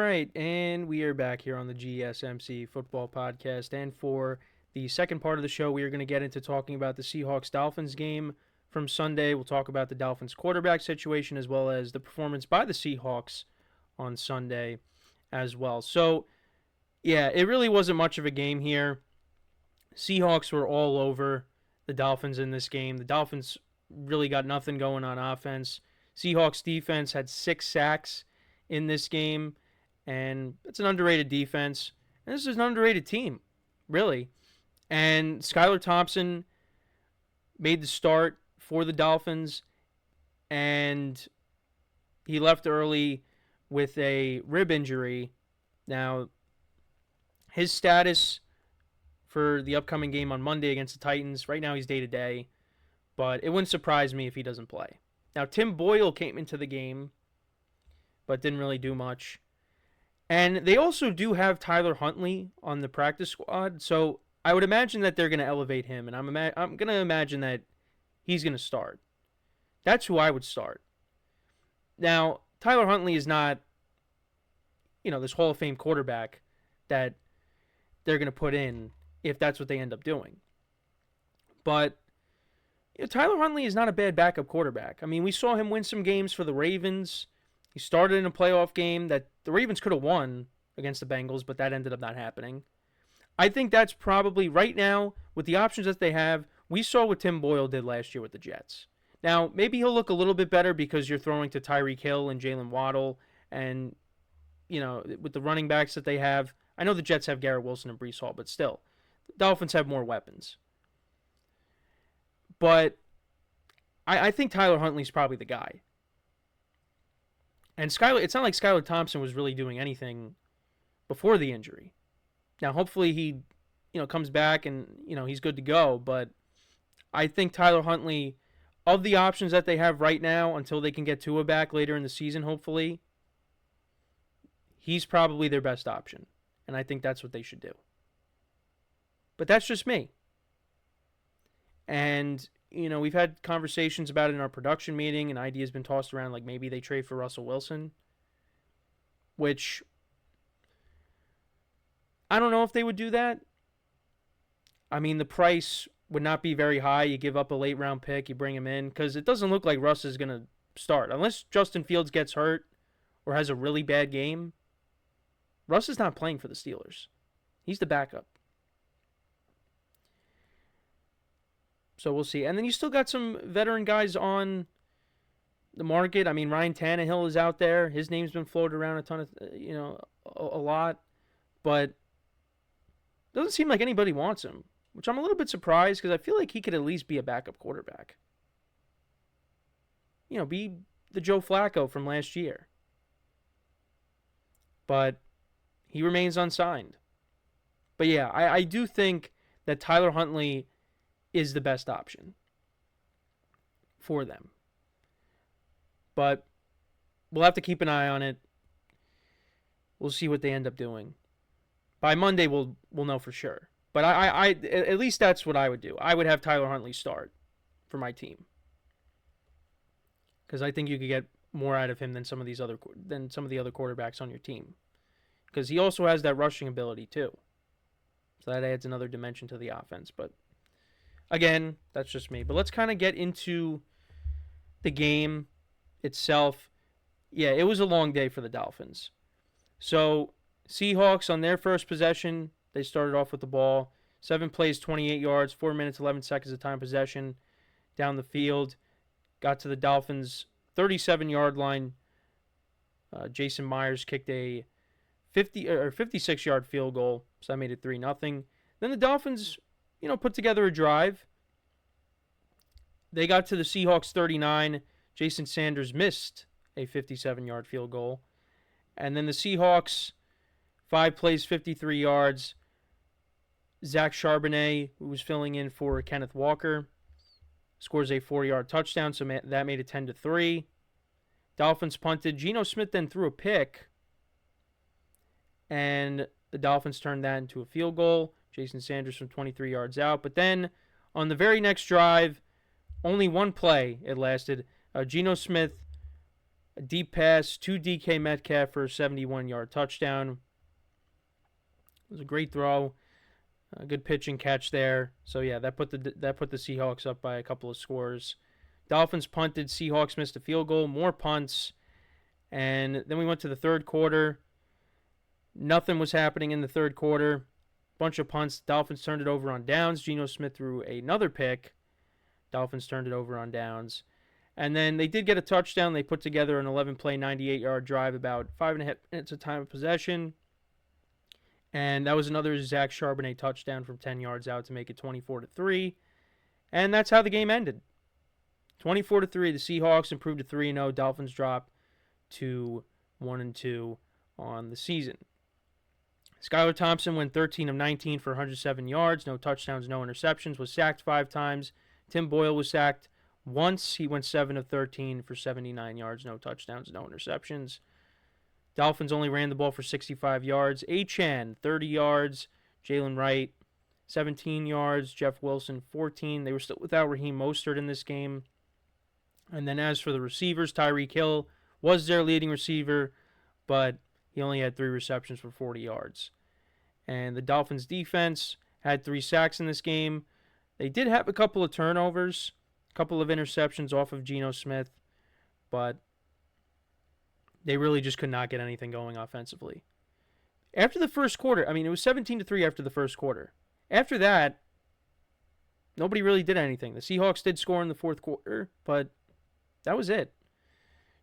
right, and we are back here on the GSMC Football Podcast. And for the second part of the show, we are going to get into talking about the Seahawks-Dolphins game from Sunday. We'll talk about the Dolphins quarterback situation as well as the performance by the Seahawks on Sunday as well. So, yeah, it really wasn't much of a game here. Seahawks were all over the Dolphins in this game. The Dolphins really got nothing going on offense. Seahawks defense had 6 sacks in this game, and it's an underrated defense. And this is an underrated team, really. And Skyler Thompson made the start for the Dolphins, and he left early with a rib injury. Now, his status for the upcoming game on Monday against the Titans, right now he's day-to-day, but it wouldn't surprise me if he doesn't play. Now, Tim Boyle came into the game, but didn't really do much. And they also do have Tyler Huntley on the practice squad, so I would imagine that they're going to elevate him, and I'm going to imagine that he's going to start. That's who I would start. Now, Tyler Huntley is not, this Hall of Fame quarterback that they're going to put in if that's what they end up doing. But Tyler Huntley is not a bad backup quarterback. I mean, we saw him win some games for the Ravens. He started in a playoff game that the Ravens could have won against the Bengals, but that ended up not happening. I think that's probably, right now, with the options that they have, we saw what Tim Boyle did last year with the Jets. Now, maybe he'll look a little bit better because you're throwing to Tyreek Hill and Jalen Waddle, and, with the running backs that they have. I know the Jets have Garrett Wilson and Breece Hall, but still, the Dolphins have more weapons. But I think Tyler Huntley's probably the guy. And it's not like Skyler Thompson was really doing anything before the injury. Now, hopefully he, comes back and, he's good to go. But I think Tyler Huntley, of the options that they have right now until they can get Tua back later in the season, hopefully, he's probably their best option. And I think that's what they should do. But that's just me. And, we've had conversations about it in our production meeting, and ideas been tossed around like maybe they trade for Russell Wilson, which I don't know if they would do that. I mean, the price would not be very high. You give up a late round pick, you bring him in, because it doesn't look like Russ is going to start. Unless Justin Fields gets hurt or has a really bad game, Russ is not playing for the Steelers. He's the backup. So we'll see. And then you still got some veteran guys on the market. I mean, Ryan Tannehill is out there. His name's been floated around a lot. But it doesn't seem like anybody wants him, which I'm a little bit surprised because I feel like he could at least be a backup quarterback. Be the Joe Flacco from last year. But he remains unsigned. But yeah, I do think that Tyler Huntley is the best option for them. But we'll have to keep an eye on it. We'll see what they end up doing. By Monday, we'll know for sure. But I at least that's what I would do. I would have Tyler Huntley start for my team because I think you could get more out of him than some of the other quarterbacks on your team. Because he also has that rushing ability too, so that adds another dimension to the offense. But again, that's just me. But let's kind of get into the game itself. Yeah, it was a long day for the Dolphins. So, Seahawks on their first possession, they started off with the ball. 7 plays, 28 yards, 4 minutes, 11 seconds of time possession down the field. Got to the Dolphins' 37-yard line. Jason Myers kicked a 56-yard field goal, so that made it 3-0. Then the Dolphins put together a drive. They got to the Seahawks 39. Jason Sanders missed a 57-yard field goal. And then the Seahawks, 5 plays, 53 yards. Zach Charbonnet, who was filling in for Kenneth Walker, scores a 4-yard touchdown, so that made it 10-3. Dolphins punted. Geno Smith then threw a pick, and the Dolphins turned that into a field goal. Jason Sanders from 23 yards out. But then on the very next drive, only one play it lasted. Geno Smith A deep pass to D.K.Metcalf for a 71-yard touchdown. It was a great throw. A good pitch and catch there. So yeah, that put the Seahawks up by a couple of scores. Dolphins punted. Seahawks missed a field goal. More punts. And then we went to the third quarter. Nothing was happening in the third quarter. Bunch of punts. Dolphins turned it over on downs. Geno Smith threw another pick. Dolphins turned it over on downs. And then they did get a touchdown. They put together an 11-play, 98-yard drive, about 5.5 minutes of time of possession. And that was another Zach Charbonnet touchdown from 10 yards out to make it 24-3. And that's how the game ended. 24-3. The Seahawks improved to 3-0. Dolphins dropped to 1-2 on the season. Skyler Thompson went 13 of 19 for 107 yards. No touchdowns, no interceptions. Was sacked 5 times. Tim Boyle was sacked once. He went 7 of 13 for 79 yards. No touchdowns, no interceptions. Dolphins only ran the ball for 65 yards. Achane, 30 yards. Jalen Wright, 17 yards. Jeff Wilson, 14. They were still without Raheem Mostert in this game. And then as for the receivers, Tyreek Hill was their leading receiver, but he only had 3 receptions for 40 yards. And the Dolphins defense had 3 sacks in this game. They did have a couple of turnovers, a couple of interceptions off of Geno Smith, but they really just could not get anything going offensively. After the first quarter, it was 17-3 after the first quarter. After that, nobody really did anything. The Seahawks did score in the fourth quarter, but that was it.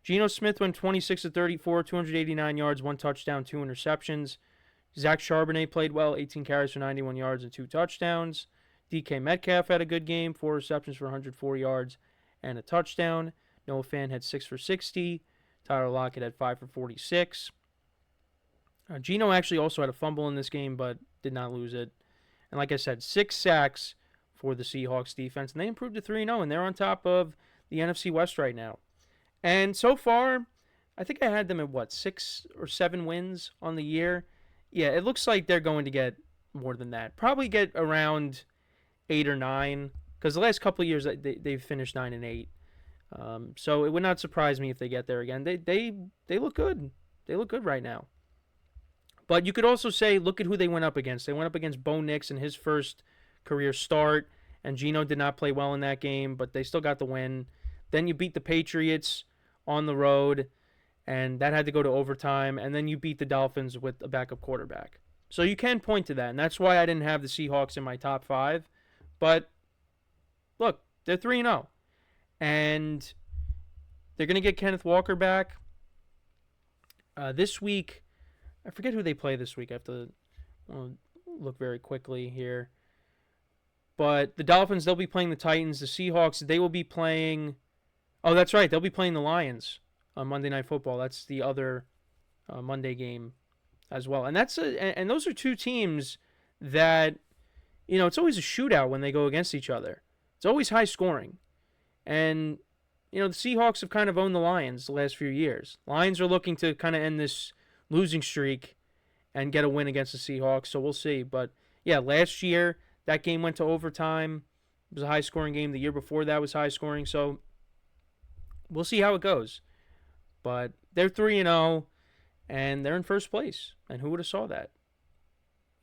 Geno Smith went 26 of 34, 289 yards, 1 touchdown, 2 interceptions. Zach Charbonnet played well, 18 carries for 91 yards and 2 touchdowns. D.K.Metcalf had a good game, 4 receptions for 104 yards and a touchdown. Noah Fant had 6 for 60. Tyler Lockett had 5 for 46. Geno actually also had a fumble in this game, but did not lose it. And like I said, 6 sacks for the Seahawks defense, and they improved to 3-0, and they're on top of the NFC West right now. And so far, I think I had them at, 6 or 7 wins on the year? Yeah, it looks like they're going to get more than that. Probably get around 8 or 9, because the last couple of years they've finished 9-8. So it would not surprise me if they get there again. They look good. They look good right now. But you could also say, look at who they went up against. They went up against Bo Nix in his first career start, and Geno did not play well in that game, but they still got the win. Then you beat the Patriots on the road, and that had to go to overtime, and then you beat the Dolphins with a backup quarterback. So you can point to that, and that's why I didn't have the Seahawks in my top 5. But look, they're 3-0, and they're going to get Kenneth Walker back. This week, I forget who they play this week. I have to look very quickly here. But the Dolphins, they'll be playing the Titans. The Seahawks, they will be playing... Oh, that's right. They'll be playing the Lions on Monday Night Football. That's the other Monday game as well. And and those are 2 teams that, it's always a shootout when they go against each other. It's always high scoring. And, the Seahawks have kind of owned the Lions the last few years. Lions are looking to kind of end this losing streak and get a win against the Seahawks, so we'll see. But, yeah, last year, that game went to overtime. It was a high-scoring game. The year before that was high-scoring, so we'll see how it goes. But they're 3-0, and they're in first place. And who would have saw that?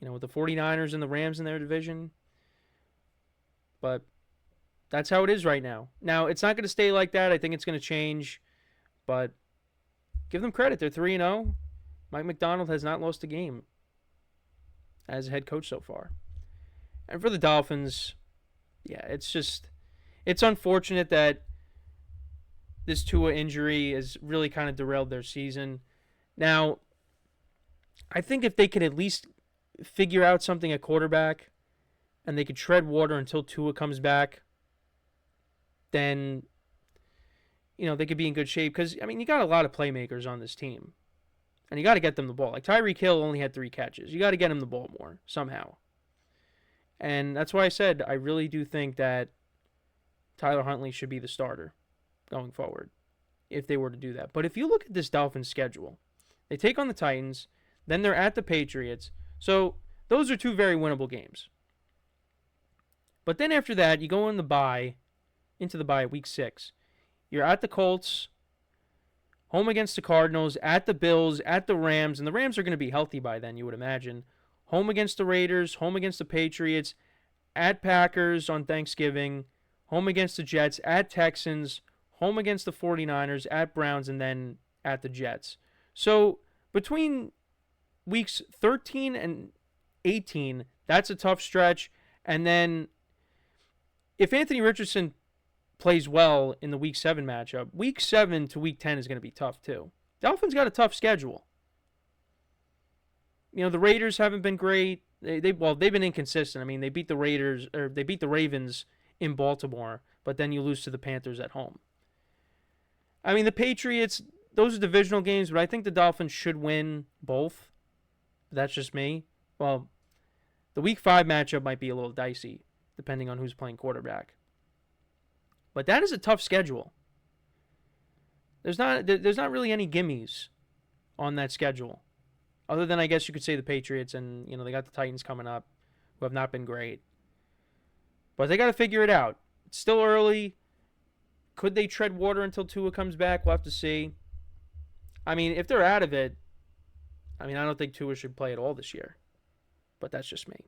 With the 49ers and the Rams in their division. But that's how it is right now. Now, it's not going to stay like that. I think it's going to change. But give them credit. They're 3-0. Mike McDonald has not lost a game as a head coach so far. And for the Dolphins, yeah, it's unfortunate that this Tua injury has really kind of derailed their season. Now, I think if they could at least figure out something at quarterback and they could tread water until Tua comes back, then, they could be in good shape. Because, you got a lot of playmakers on this team. And you got to get them the ball. Like, Tyreek Hill only had 3 catches. You got to get him the ball more, somehow. And that's why I said I really do think that Tyler Huntley should be the starter going forward, if they were to do that. But if you look at this Dolphins schedule, they take on the Titans, then they're at the Patriots. So those are 2 very winnable games. But then after that, you go into the bye, week 6. You're at the Colts, home against the Cardinals, at the Bills, at the Rams, and the Rams are going to be healthy by then, you would imagine. Home against the Raiders, home against the Patriots, at Packers on Thanksgiving, home against the Jets, at Texans, home against the 49ers, at Browns, and then at the Jets. So between weeks 13 and 18, that's a tough stretch. And then if Anthony Richardson plays well in the Week 7 matchup, Week 7 to Week 10 is going to be tough too. Dolphins got a tough schedule. You know, the Raiders haven't been great. They've been inconsistent. I mean, they beat the Ravens in Baltimore, but then you lose to the Panthers at home. I mean, the Patriots, those are divisional games, but I think the Dolphins should win both. That's just me. Well, the Week 5 matchup might be a little dicey, depending on who's playing quarterback. But that is a tough schedule. There's not really any gimmies on that schedule. Other than, I guess you could say, the Patriots, and they got the Titans coming up, who have not been great. But they got to figure it out. It's still early. Could they tread water until Tua comes back? We'll have to see. I mean, if they're out of it, I don't think Tua should play at all this year. But that's just me.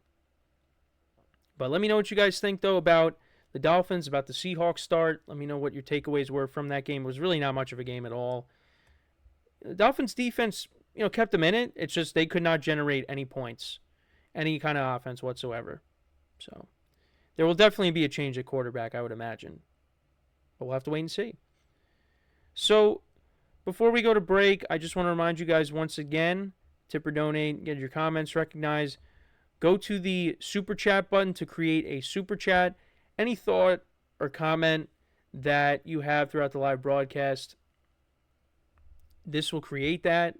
But let me know what you guys think, though, about the Dolphins, about the Seahawks start. Let me know what your takeaways were from that game. It was really not much of a game at all. The Dolphins defense, kept them in it. It's just they could not generate any points, any kind of offense whatsoever. So there will definitely be a change at quarterback, I would imagine. But we'll have to wait and see. So before we go to break, I just want to remind you guys once again, tip or donate, get your comments recognized. Go to the Super Chat button to create a Super Chat. Any thought or comment that you have throughout the live broadcast, this will create that,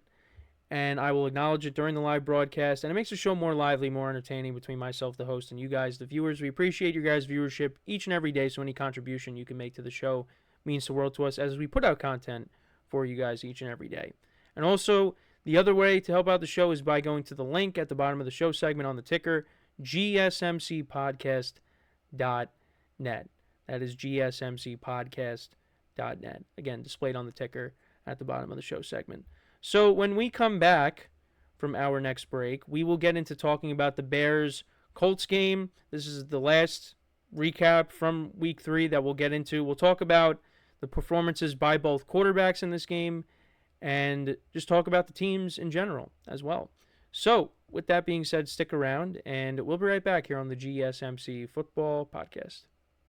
and I will acknowledge it during the live broadcast. And it makes the show more lively, more entertaining between myself, the host, and you guys, the viewers. We appreciate your guys' viewership each and every day, so any contribution you can make to the show means the world to us as we put out content for you guys each and every day. And also, the other way to help out the show is by going to the link at the bottom of the show segment on the ticker, GSMCPodcast.net. That is GSMCPodcast.net. Again, displayed on the ticker at the bottom of the show segment. So when we come back from our next break, we will get into talking about the Bears-Colts game. This is the last recap from Week 3 that we'll get into. We'll talk about the performances by both quarterbacks in this game and just talk about the teams in general as well. So, with that being said, stick around, and we'll be right back here on the GSMC Football Podcast.